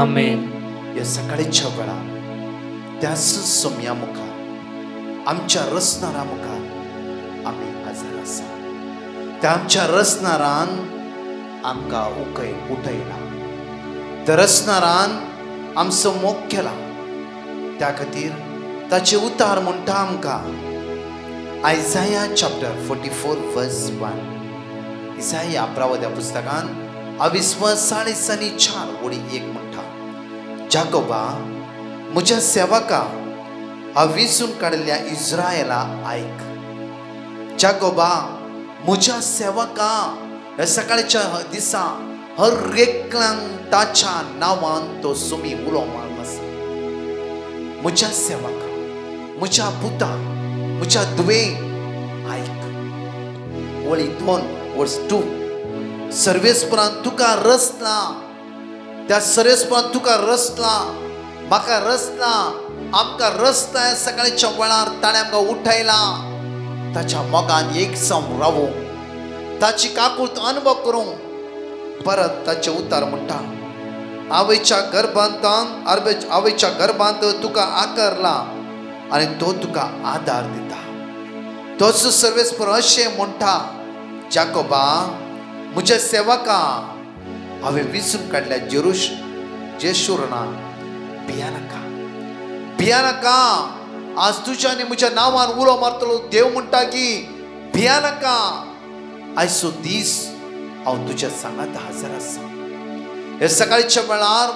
आमेन. या सकाळच्या वेळार त्याच सोम्या मुखार आमच्या रसनारा मुखार आम्ही हजर आसा. त्या आमच्या रसनारान आमकां उठयला, त्या रसनारान आमचो मोग केला. त्या खातीर ताचे उतार म्हणटा आमकां आयझाया चॅप्टर 44 वर्स 1. इसाया प्रवाद्या पुस्तकान 22:4 म्हणटा, जाकोबा म्हज्या सेवका वेंचून काडिल्ल्या इस्रायेला आयक. जाकोबा म्हज्या सेवका ह्या सकाळच्या दिसा हर एकल्यांक ताच्या नांवान तो सुमी उलो मारून आसा. म्हज्या सेवका, म्हज्या पुता, म्हज्या दुवे आयक. वळी 2 वर्स 2. सर्वेस्परान तुका रचला, त्या सर्वेस्परान तुका रचला, म्हाका रचला, आमकां रचला. सकाळच्या वेळार ताणें आमकां उठयला. ताच्या मोगान एक सम रावूं, ताची काकूट अनुभव करूं. परत ताचे उतार म्हणटा, आवयच्या गर्भांत तुका आकारला आनी तो तुका आदार दिता. तोच सर्वेस्पर अशें म्हणटा, जाकोबा म्हज्या सेवका हांवें विसरून काडल्या जेशुरना भिया नाका. आज तुज्या आनी म्हज्या नांवान उलो मारतलो देव म्हणटा की भिया नाका. आयचो दीस हांव तुज्या सांगात हजर आसा. हे सकाळच्या वेळार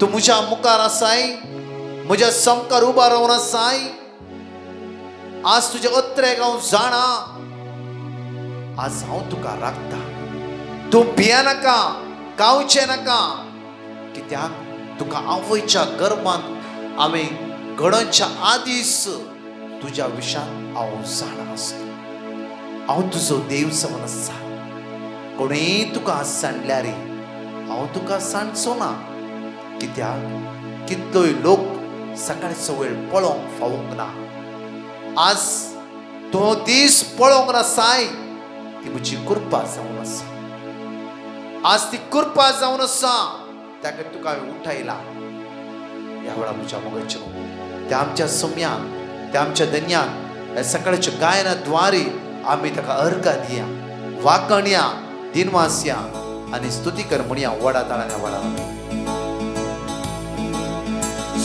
तूं म्हज्या मुखार आसाय, म्हज्या समकार उबा रावन आसाय. आज तुजे अत्रेक हांव जाणा. आज हांव तुका राखता. तूं भिया नाका, कांवचें नाका. कित्याक तुका आवयच्या गर्भांत हांवें घडोवच्या आदीस तुज्या विशयान हांव जाणा आसता. हांव तुजो देव समन आसा. कोणेय तुका सांडल्यार हांव तुका सांडचो ना. कित्याक कितलोय लोक सकाळचो वेळ पळोवंक फावूंक ना. आज तो दीस पळोवंक नासाय, ती म्हजी कृपा जावन आसा. आज ती कृपा जावन आसा. त्या खातीर तुका हांवें उठयला. ह्या वेळार म्हज्या मोगाचें त्या आमच्या सोम्याक, त्या आमच्या धन्याक ह्या सकाळच्या गायनाद्वारे आमी ताका अर्घा दिया, वाकणया, दिनवासया आनी स्तुती कर म्हणया वडा ताळांच्या वडा.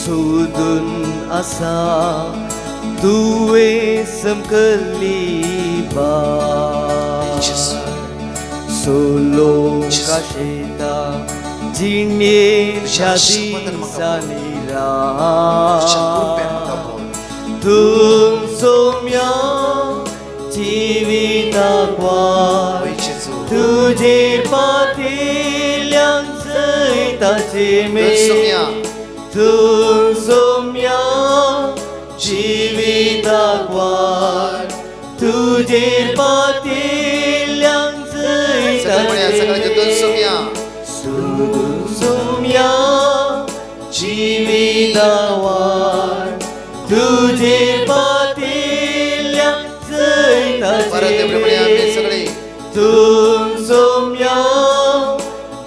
सोदून आसा तुवें समकल्ली बात. सोलो काशेता जिणेच्या दिसांनी तूं सोम्या जिविताक वाट. तुजे पातेल्यांक जैताचे मेळ. तूं सोम्या जिविताक वाट. तुजे पातेल्यांक जैताचे मेळ. सोम्या जिविताक वाट. तुजे पातेल्यांक जैताचे मेळ. तूं सोम्या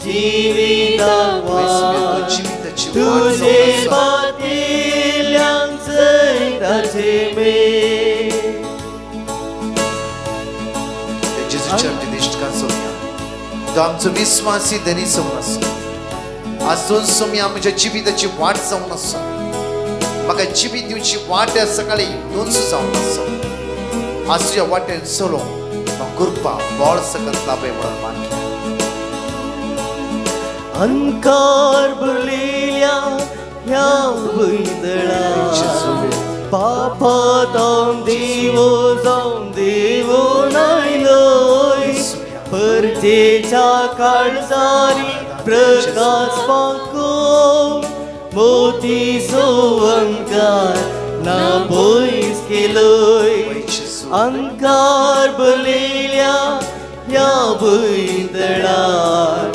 जिविताक वाट. तुजे पातेल्यांक जैताचे मेळ. जेजूच्या दिश्टकां सोम्या तो आमचो विस्वासी धनी जावन आसा. आज दोन सोम्या म्हज्या जिविताची वाट जावन आसा. म्हाका जिवीत दिवची वाट सकाळी दोन जावन आसा. आज तुज्या वाटेन चलो कृपा बोळ सकत लाभे म्हणून मागता. अंकार भरलेल्या ह्या वैदळा पापातां देवो जावन देवो नायलोय. परतेच्या काळजारी प्रकाश पाको मोती अंकार ना पयस केलोय. अंकार भरलेल्या ह्या वैदळार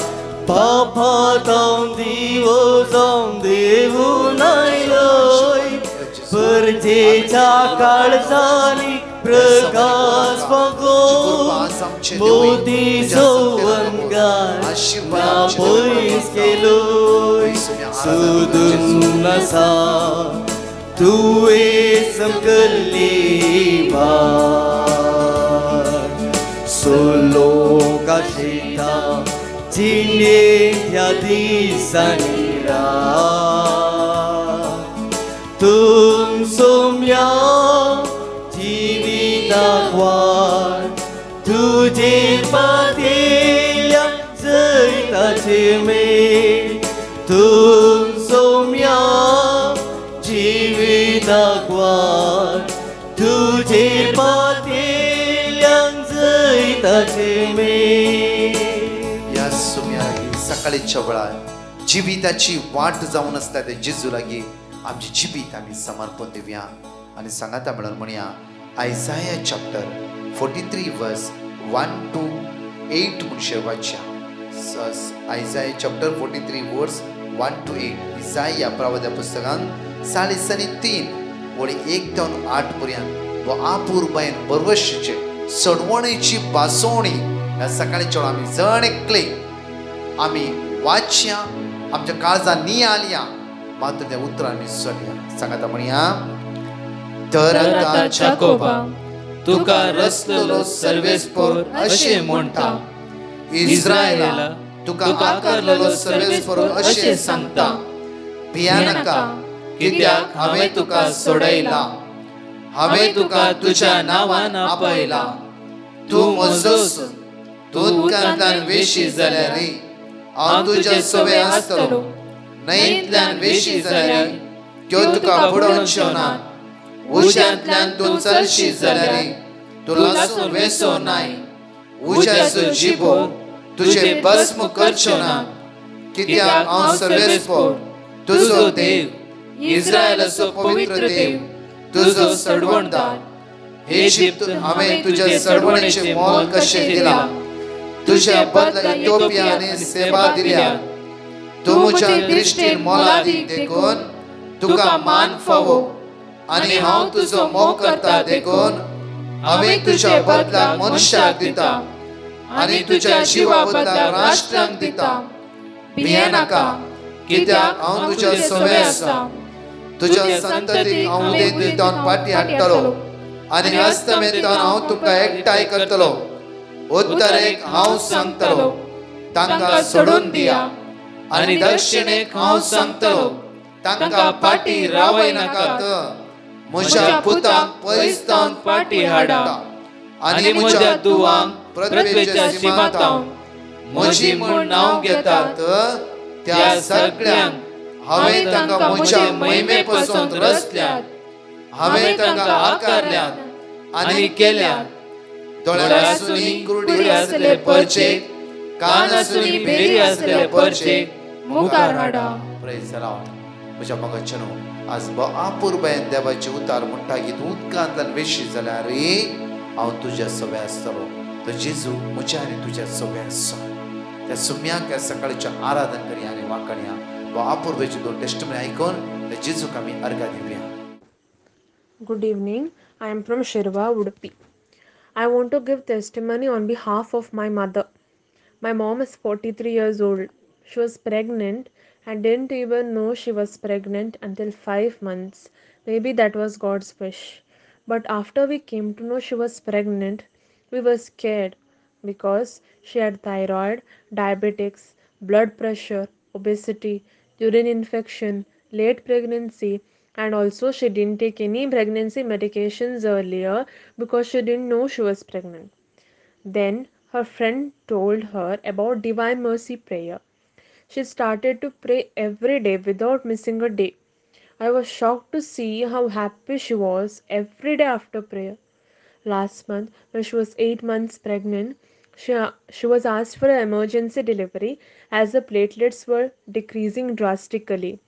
पापातां दिवो जावन देवो नायलोय. परतेच्या काळजारी प्रकाश पाको मोती अंकार ना पयस केलोय. सोदून नसा तुवें समकल्ली भार सोलो काशेता चिने ह्या दिसांनी तुम सोम्या जिविताक वाट तुझे पातेल्या जैताचे मेळ तुम सोम्या जिविताक वाट तुझे पातेल्या जैताचे मेळ. या सोम्या सकाळीच्या वेळार जिविताची वाट जावन आसता ते जेजू लागी आमची जिवीत आम्ही समर्पण देऊया आणि सांगाता म्हणून म्हणया आयझाया चॅप्टर 43 वर्स 1 to 8 म्हणशे वाच्या. आयझाया चॅप्टर 43 वर्स 1 to 8 इसाया प्रवाद्या पुस्तकान 3 वळी 1 ते 8 पर्यंत व आपूर्बायन बरवशीचे सडवणीची बासोणी ह्या सकाळीच्या आम्ही जण ऐकले आम्ही वाच्या आमच्या काळजात नी आल्या मात्र त्या उतरांनी सोडल्या. सांगाता म्हणया तर आता जाकोबा तुका रचलेलो सर्वेस्पर अशें म्हणटा इस्रायला तुका आकारलेलो सर्वेस्पर अशें सांगता भियानाका कित्याक हांवें तुका सोडयला हांवें तुका तुज्या नांवान आपयला तूं म्हजोच तूं उदकांतल्यान वेशी जाल्यार हांव तुज्या सवे आसतलो न्हंयेंतल्यान वेशी जाल्यार त्यो तुका बुडोवन शेवनात उज्यांतल्यान तूं चलशी जाल्यार तूं लासून वेसो नाय उज्याचो जिबो तुजे भस्म करच्यो ना कित्याक हांव सर्वेस्पर तुजो देव इस्रायलाचो पवित्र देव तुजो सडवणदार इजिप्त हांवें तुज्या सडवणेचें मोल कशें दिलां तुज्या बदला इथिओपिया आनी सेबा दिल्या तूं म्हज्या दृश्टीन मोलादीक देखून तुका मान फावो आनी हांव तुजो मोग करता देखून हांवें तुज्या बदला मनशाक दिता आनी तुज्या जिवा बदला राष्ट्रांक दिता भियेनाका कित्याक हांव तुज्या सवे आसा तुज्या संततीक हांव उदेंत दिवन फाटीं हाडटलो आनी अस्तमेतान हांव तुका एकठांय करतलो उत्तरेक हांव सांगतलो तांकां सोडून दिया आनी दक्षिणेक हांव सांगतलो तांकां फाटीं रावय नाकात म्हज्या पुतांक पयस्तावन फाटीं हाडा आनी म्हज्या दुवांक पृथ्वेच्या शिमातावन म्हजी म्हूण नांव घेतात त्या सगळ्यांक हांवें तांकां म्हज्या महिमे पासून रचल्यात हांवें तांकां आकारल्यात आनी केल्यात दोळे आसुनी कुरडी आसले परचे कान आसुनी बेरी असलेले परचे मुखार हाडा. Praise the Lord. म्हज्या मगचनो आज आपूर्बायन देवाचे उतार म्हणटा की तूं उदकांतल्यान वेशी जाल्यार हांव तुज्या सवे आसतलो तो जेजू म्हज्या आनी तुज्या सवे आसा. त्या सुम्याक ह्या सकाळच्या आराधन करया आनी वांकणया व आपूर्बेची दोन टेस्टमनी आयकून त्या जेजूक आमी अर्घा दिवया. Good evening. I am from Shirva, Udupi. I want to give testimony on behalf of my mother. My mom is 43 years old. She was pregnant and didn't even know she was pregnant until 5 months. Maybe that was God's wish. But after we came to know she was pregnant, we were scared because she had thyroid, diabetics, blood pressure, obesity, urine infection, late pregnancy, and also she didn't take any pregnancy medications earlier because she didn't know she was pregnant. Then her friend told her about Divine Mercy prayer. She started to pray every day without missing a day. I was shocked to see how happy she was every day after prayer. Last month, when she was 8 months pregnant, she was asked for an emergency delivery as the platelets were decreasing drastically.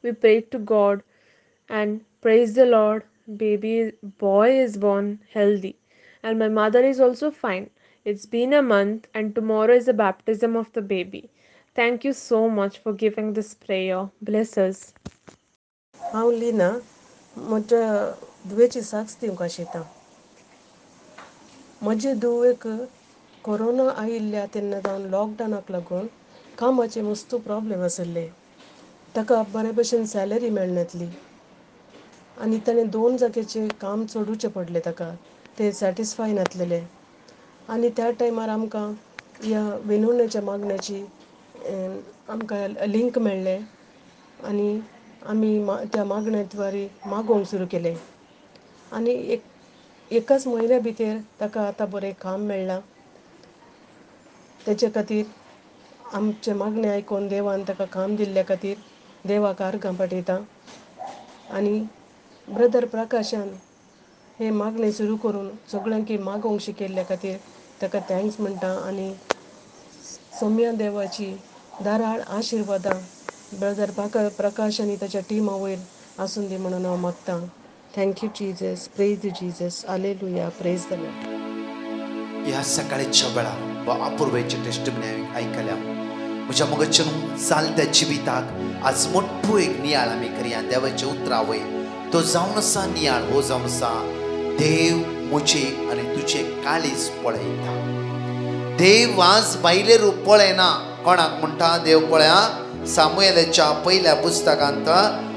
We prayed to God and praise the Lord, baby boy is born healthy and my mother is also fine. It's been a month and tomorrow is the baptism of the baby. Thank you so much for giving this prayer. Bless us. हांव लिना म्हज्या दुयेची साक्ष दिवंक शेतां. म्हजे दुयेक corona आयिल्ल्या तेन्ना जावन लॉकडावनाक लागून कामाचे मस्तू प्रॉब्लेम आसले. ताका बरे भशेन सॅलरी मेळनातली आनी ताणें 2 जाग्याचें काम सोडूचें पडलें ताका. ते सॅटिस्फाय नासलेले आनी त्या टायमार आमकां ह्या वेनोण्याच्या मागण्याची आमकां लिंक मेळ्ळें आनी आमी त्या मागण्याद्वारे मागोवंक सुरू केलें आनी एकाच म्हयन्या भितर ताका आतां बरें काम मेळ्ळां. तेचे खातीर आमचे मागणें आयकोन देवान ताका काम दिल्ल्या खातीर देवाक आर्गां पाठयता. आनी ब्रदर प्रकाशान हे मागणें सुरू करून सगळ्यांकी मागोवंक शिकयल्ल्या खातीर ताका थँक्स म्हणटा आनी सौम्या देवाची दाराळ आशिर्वादां ब्रदर प्रकाश आनी ताच्या टिमा वयर आसूं दी म्हणून हांव मागतां. Thank you Jesus, praise the Jesus, hallelujah, praise the Lord. ह्या सकाळच्या वेळार अपूर्वेचे टेस्टिमनी आयकल्या. म्हज्या मगच्यान चालत्या जिविताक आज मोठो एक नियाळ आमी करया. देवाचे उतरा वयर तो जावन आसा नियाळ हो जावन आसा देव मुझे आनी तुझे काळीज पळयता. देव आज भायले रूप पळयना. कोणाक म्हणटा देव पळया सामुएलाच्या पहिल्या पुस्तकांत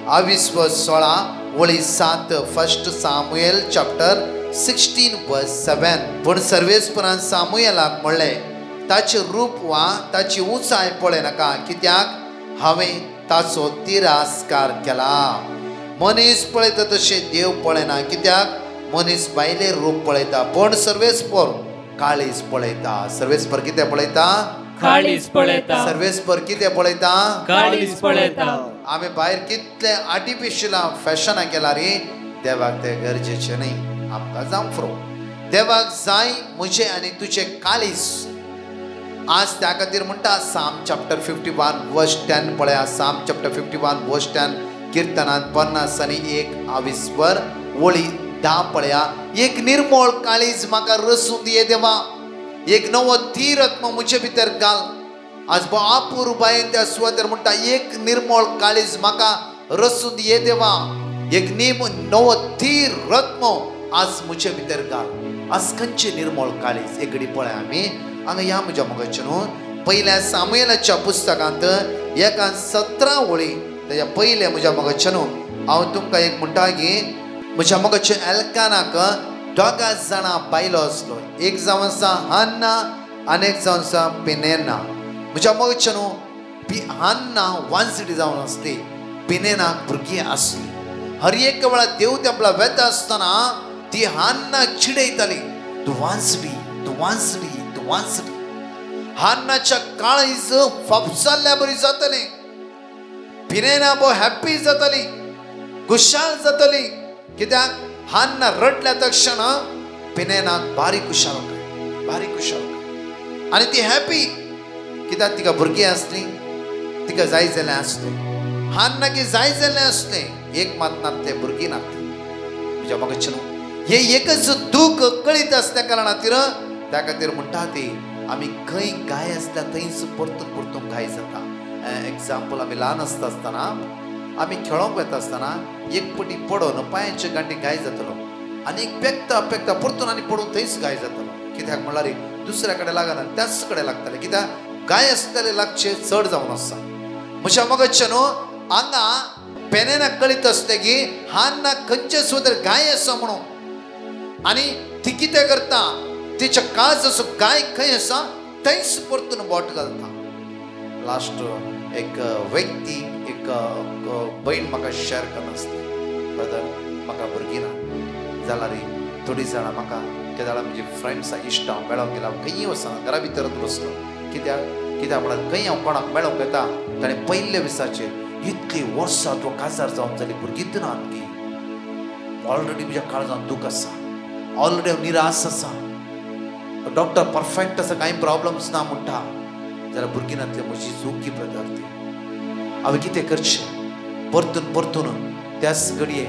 22:16 फर्स्ट सामुएल चॅप्टर 16:7. पण सर्वेस्परान सामुएलाक म्हणलें ताचे रूप वा ताची उंचाय पळयनाका कित्याक हांवें ताचो तिरस्कार केला. मनीस पळयता तशें देव पळयना कित्याक मनीस भायले रूप पळयता पण सर्वेस्पर काळीज पळयता. सर्वेस्पर कितें पळयता? काळीज पळयता. सर्वेस्पर कितें पळयता? काळीज पळयता. आमी भायर कितले आर्टिफिशियल फॅशना केला रे देवाक ते गरजेचे न्ही. आमकां जावं फ्रो देवाक जाय म्हजे आनी तुझे काळीज. आज त्या खातीर म्हणटा साम चॅप्टर 51:10 पळया. साम चॅप्टर 51:10 कीर्तनांत 50:1 वळी 10 पळया. एक निर्मळ काळीज म्हाका रसून दिये देवा. एक नवो तीर आत्मा म्हजे भितर घाल. आज अपूर्व बायेन त्या सुवातेर म्हणटा एक निर्मळ काळीज म्हाका रसून दिये देवा. एक नवो तीर रत्न आज म्हजे भितर घाल. आज खंयचे निर्मळ काळीज एक घडी पळय आमी हांगा या म्हज्या मगचे न्हू पहिल्या सामुएलाच्या पुस्तकांत 17 वळी तेच्या पयले म्हज्या मगचे न्हू हांव तुमकां एक म्हणटा की म्हज्या मगचे एल्कानाक 2 जाणां बायलो आसलो. एक जावन आसा हान्ना आनी एक जावन आसा पेनेना. म्हज्या मगचे न्हू हान्ना वांसडी जावन आसली. पेनेनाक भुरगीं आसली. हर एक वेळा देव तेंपळा वेता आसतना ती हान्ना चिडयताली तूं वांसडी तूं वांसडी तूं वांसडी. हान्नाच्या काळीज फापसाल्ल्या बरी जातली. पेनेना बो हॅप्पी जातली खुशाल जातली कित्याक हान्ना रडल्या तक्षण पेनेनाक बारीक खुशाल आनी ती हॅप्पी कित्याक तिका भुरगीं आसली तिका जाय जालें आसलें. हान्नाक जाय जालें आसलें एक मात नासलें भुरगीं नासलीं. म्हज्या मगचे न्हू हे एकच दूख कळीत आसल्या कारणातीर त्या खातीर म्हणटा ती आमी खंय गाय आसल्या थंयच परतून परतून गाय जाता. एग्जाम्पल आमी ल्हान आसतना आमी खेळोंक वता आसतना एक पटी पडोन पांयाचे गांठी गाय जातलो आनी पेकता पेकता परतून आनी पडून थंयच गाय जातलो. कित्याक म्हणल्यार दुसऱ्या कडेन लागना त्याच कडेन लागतले कित्याक गाय आसतले लागचे चड जावन आसा. म्हज्या मगचे न्हू हांगा पेनेनाक कळीत आसलें की हान्ना खंयचे सुद्दां गाय आसा म्हणून आनी ती कितें करता तिच्या काळज असो गाय खंय आसा थंयच परतून बोट घालता. लास्ट एक व्यक्ती एक बहीण म्हाका शेअर करना आसली ब्रदर म्हाका भुरगीं ना जाल्यार थोडीं जाणां म्हाका त्या जाणां म्हजी फ्रेंड्स इश्ट हांव मेळोंक गेला खंयी वचना घरा भितरच बसलो. कित्याक म्हळ्यार खंय हांव कोणाक मेळोंक येता ताणें पयल्या दिसाचेर इतली वर्सां तो काजार जावन जाली भुरगींच नात की ऑलरेडी म्हज्या काळजांत दूख आसा ऑलरेडी हांव निराश आसा. डॉक्टर परफेक्ट आसा कांय प्रॉब्लम्स ना म्हणटा जाल्यार भुरगीं नातले म्हजी चूक की ब्रदर ती. हांवें कितें करचें परतून परतून त्याच घडये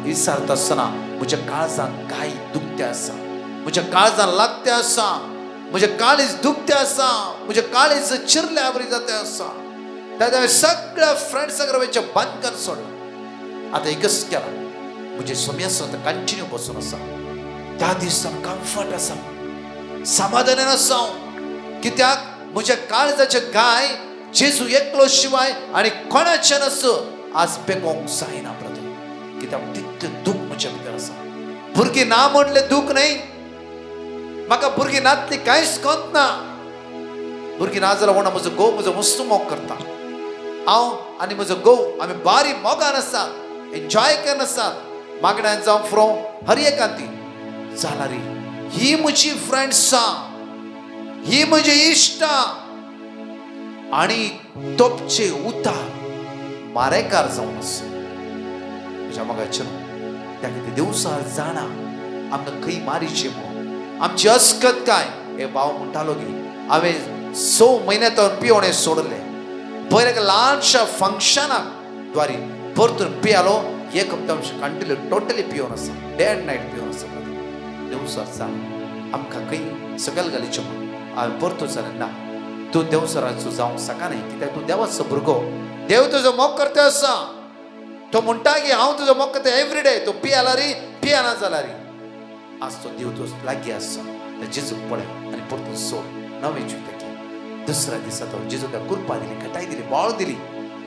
विचारता आसतना म्हज्या काळजांत काय दुखतें आसा म्हज्या काळजांत लागतें आसा म्हजें काळीज दुखतें आसा म्हजें काळीज चिरल्या बरी जातें आसा. हांवें सगळ्या फ्रेंड्सांक रवेचें बंद कर सोडलें. आतां एकच केलां म्हजें सोम्यासो कंटिन्यू बसून आसा. त्या दिसान कम्फर्ट आसा समाधानान आसा कित्याक म्हज्या काळजाचे गाय जेजू एकलो शिवाय आणि कोणाचे नसं आज पेकोंक जायना ब्रदर कित्याक तितलें दूख म्हज्या भितर आसा भुरगीं ना म्हणले दूख नाही म्हाका भुरगीं नात ती कांयच कळत ना भुरगीं ना जाल्यार म्हणा म्हजो घोव म्हजो मस्त मोग करता हांव आनी म्हजो घोव आमी बारी मोगान आसात एन्जॉय करन आसात मागण्यान जावं फ्रो हर एकांती जाल्यार ही म्हजी फ्रेंड्सा ही म्हजी इश्टा आणि तोपचे उतार मारेकार जावन आसा म्हज्या मोगाचेर त्या खातीर दिवसा जाणा आमकां खंय मारीचे म्हणून आमची अस्कत काय हे भाव म्हणटालो की हांवें 6 म्हयन्यांतून पिवणें सोडलें पयर एका ल्हानशा फंक्शनाक द्वारे परतून पियालो एक हप्ता कंटिन्यू टोटली पिवन आसा डे एंड नायट पिवन आसा देवसर जाण आमकां खंय सकयल घालीचें म्हणून हांवें परतून जालें ना तूं देवसराचो जावंक सका न्ही कित्याक तूं देवाचो भुरगो देव तुजो मोग करता आसा तो म्हणटा की हांव तुजो मोग करता एवरीडे तूं पियाला री पियाना जाल्यार री आज तो देव तुजो लागीं आसा ते जेजूक पळय आनी परतून सोड नवें जिवीत दुसऱ्या दिसा तो जेजू त्या कृपा दिली खटाई दिली बाळ दिली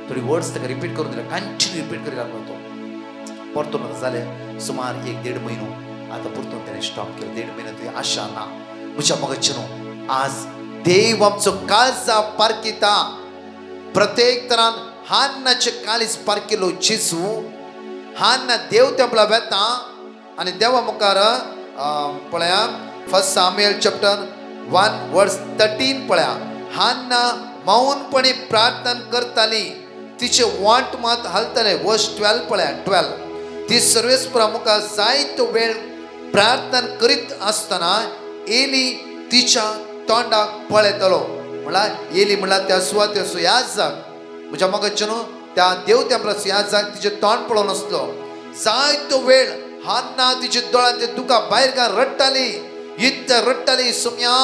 थोडी वर्ड्स ताका रिपीट करून दिले कंटिन्यू रिपीट करी लागलो तो परतून जाले सुमार 1-1.5 म्हयनो आता परतून त्याने स्टॉप केलं 1.5 महिने तुझी आशा ना म्हज्या मोगाचेर आज देव आमचो काळजा पारकिता प्रत्येक तरान हान्नाचे काळीज पारकिलो जेजू हान्ना देव तेंपला वेता आनी देवा मुखार पळया 1 सामुएल चॅप्टर 1 वर्स 13 पळया हान्ना मौनपणे प्रार्थना करताली तिचे वांट मात हालतले वर्स 12 पळया 12 ती सर्वेस्परा मुखार जायतो वेळ प्रार्थना करीत असताना एली तिच्या तोंडाक पळयतलो म्हळ्यार एली म्हळ्यार त्या सुवातेचो याद जाग म्हज्या मोगाचेर त्या देव तेंपलाचो याद जाग तिचे तोंड पळोवन आसलो जायतो वेळ हान्ना तिचे दोळ्यांत दुका भायर घाल रडटाली इतले रडटाली सुम्या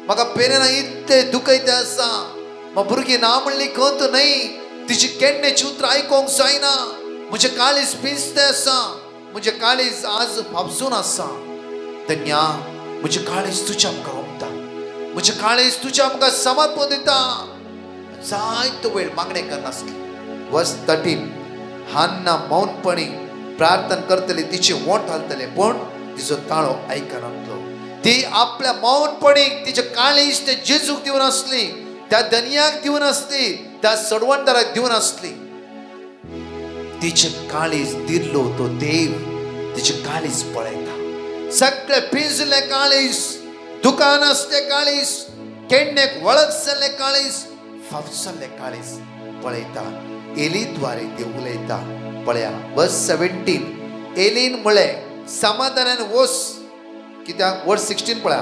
म्हाका पेरेना इतले दुखयते आसा म्हाका भुरगीं ना म्हणली खंत न्हय तिची केन्नेची उतरां आयकोंक जायना म्हजें काळीज पिंजतें आसा म्हजें काळीज आज फापसून आसा धन्या म्हजें काळीज तुज्या आमकां ओंपता म्हजें काळीज तुज्या आमकां समर्पण दिता जायतो वेळ मागणें करनासली वर्स 13 हान्ना मौनपणी प्रार्थना करतली तिचे वोंट हालतले पण तिचो ताळो आयकनासलो ती आपल्या मौनपणी तिचे काळीज ते जेजूक दिवन आसली त्या धन्याक दिवन आसली त्या सडवणदाराक दिवन आसली तिचे काळीज दिल्लो तो देव तिचे काळीज पळयता सगळे पिंजले काळीज दुकान असले काळीज केन्नेक वळख जाल्ले काळीज फापसल्ले काळीज पळयता एली द्वारे देव उलयता पळया वर्स 17 एलीन म्हळें समाधानान वस कित्याक वर्स 16 पळया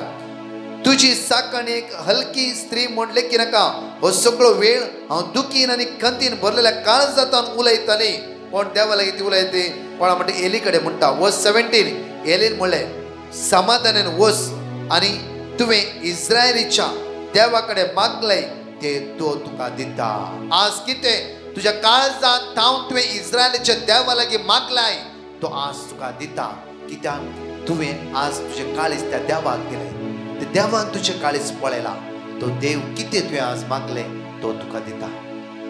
तुजी साकण एक हलकी स्त्री म्हणले की नाका हो सगळो वेळ हांव दुखीन आनी खंतीन भरलेल्या काळजांतान उलयताली पण देवा लागीं ती उलयती पण म्हणटा एली कडेन म्हणटा वर्स 17 एलीन म्हळें समाधानान वस आनी तुवें इस्रायलीच्या देवा कडेन मागलें ते तो तुका दिता आज कितें तुज्या काळजांत थांवन तुवें इस्रायलीच्या देवा लागीं मागलाय तो आज तुका दिता कित्याक तुवें आज तुजें काळीज त्या देवाक दिलें ते देवान तुजें काळीज पळयला तो देव कितें तुवें आज मागलें तो तुका दिता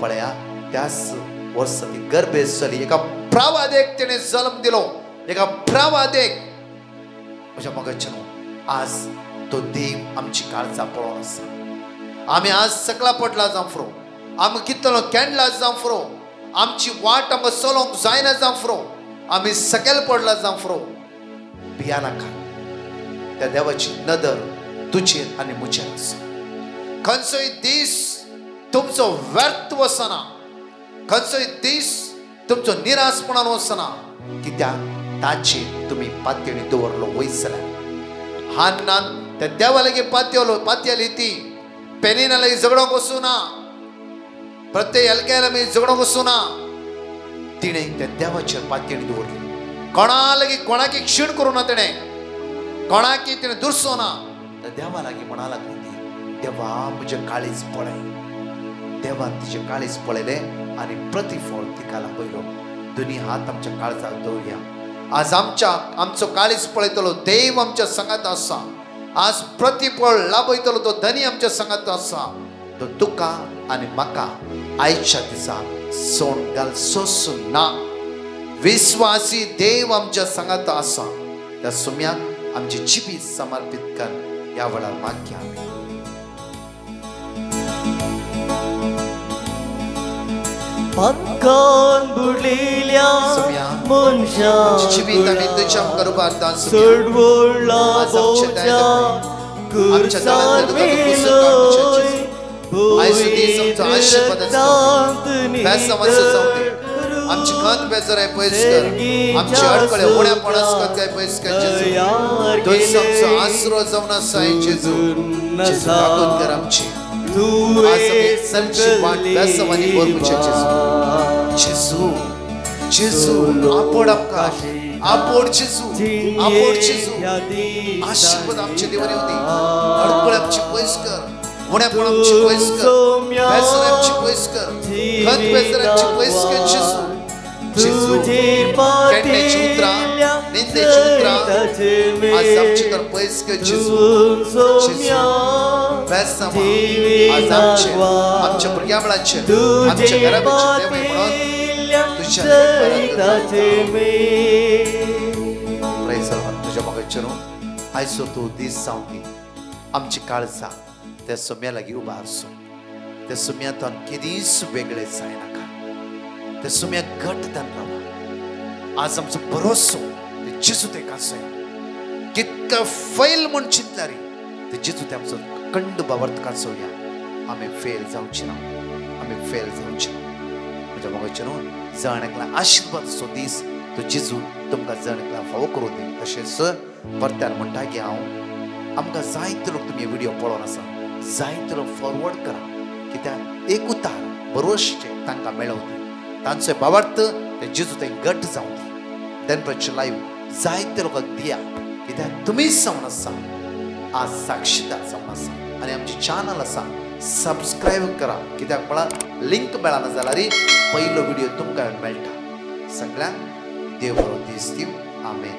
पळया त्याच वर्सा ती गर्भेस जाली एका प्रावादेक तिणें जल्म दिलो एका प्रावादेक म्हज्या मोगाचेर आज तो देव आमची काळजां पळोवन आसा आमी आज सकला पडला जावं फुरो आमी कितलो केंडला जावं फुरो आमची वाट आमकां चलोवंक जायना जावं फुरो आमी सकयल पडला जावं फुरो भियानाका त्या देवाची नदर तुजेर आनी म्हजेर आसा खंयचोय दीस तुमचो व्यर्थ वचना खंयचोय दीस तुमचो निराशपणान वचना कित्याक ताचेर तुमी पातयेनी दवरलो वयस जाल्यार हान्नान त्या देवा लागीं पातयली ती पेनिना लागीं झगडोंक वचूना प्रत्येक एलकेला मी झगडोंक वचूना तिणें त्या देवाचेर पातयेनी दवरली कोणा लागीं कोणाकी क्षीण करूं ना तिणें कोणाकी तिणें दुरसो ना त्या देवा लागीं म्हणा लागली ती देवा म्हजें काळीज पळय देवान तिचें काळीज पळयलें आनी प्रतिफळ तिका लाभयलो दोनी हात आमच्या काळजाक दवरया आज आमचो काळीज पळयतलो देव आमच्या संगात आसा आज प्रतिफळ लाभयतलो तो धनी आमच्या संगात आसा तो तुका आणि म्हाका आयच्या दिसा सोड घाल सोसूं ना. विश्वासी देव आमच्या सांगात आसा. त्या सुम्याक आमची जिबी समर्पित कर. या वेळार मागया आमी. पक्कान बुडलेल्या मनशाक जिबीत आमी तुज्या मुखार उबारता. चढवळला बोजा कुर्सार मेलोय आमची खत बेजार पयस कर. आमची अडकळे उण्या पणस कत काय पयस कर जेजू. तुझ आमचो आसरो जावन आसा जेजू. जेजू ताकद कर आमची. आज आमी सनची वाट बेसवानी बोरमुचे जेजू. जेजू जेजू आपोड आमकां. आपोड जेजू. आपोड जेजू. आशीर्वाद आमचे देवान येवदी. अडकळे आमची पयस कर. उण्यापण आमची पयस कर. बेजार आमची पयस कर. खत बेजार आमची पयस कर जेजू. जेजू केन्नेची उतरां निंदेची उतरां आज आमची तर पयस कर जेजू. जेजू बेसामा आज आमच्या भुरग्यां वेळाचेर आमच्या घराबाचेर देव म्हणून तुझ्या प्रेज लॉर्ड. तुझ्या मोगाचेर आयचो तूं दीस जावन दी. आमची काळजां त्या सोम्या लागीं उबारसो. त्या सोम्यांतल्यान केदींच वेगळे जायनाका. त्या सोम्याक घट जावन रावा. आज आमचो भरोसो ते जेजू तेका आसया. कितका फैल म्हूण चिंतला रे ते जेजू ते आमचो कंड बावर्तकात सोया. आमी फेल जावची ना. आमी फेल जावची ना. म्हज्या मोगाचेर जणकला आशीर्वाद असो दीस तो जेजू तुमकां जणकला फावो करून दी. तशेंच परत्यान म्हणटा की हांव आमकां जायते लोक तुमी व्हिडिओ पळोवन आसा. जायते लोक फॉरवर्ड करा. कित्याक एक उतार बरोवचे तांकां मेळोवन तांचो भावार्थ ते जेजू ते घट जावन दी. देनप्रचे लाईव्ह जायते लोकांक दिया. कित्याक तुमीच जावन आसा. आज साक्षीदार जावन आसा. आनी आमची चॅनल आसा सबस्क्रायब करा. कित्याक म्हळ्यार लिंक मेळना जाल्यार पयलो व्हिडिओ तुमकां मेळटा. सगळ्यांक देव बरो दीस दिवं. आमेन.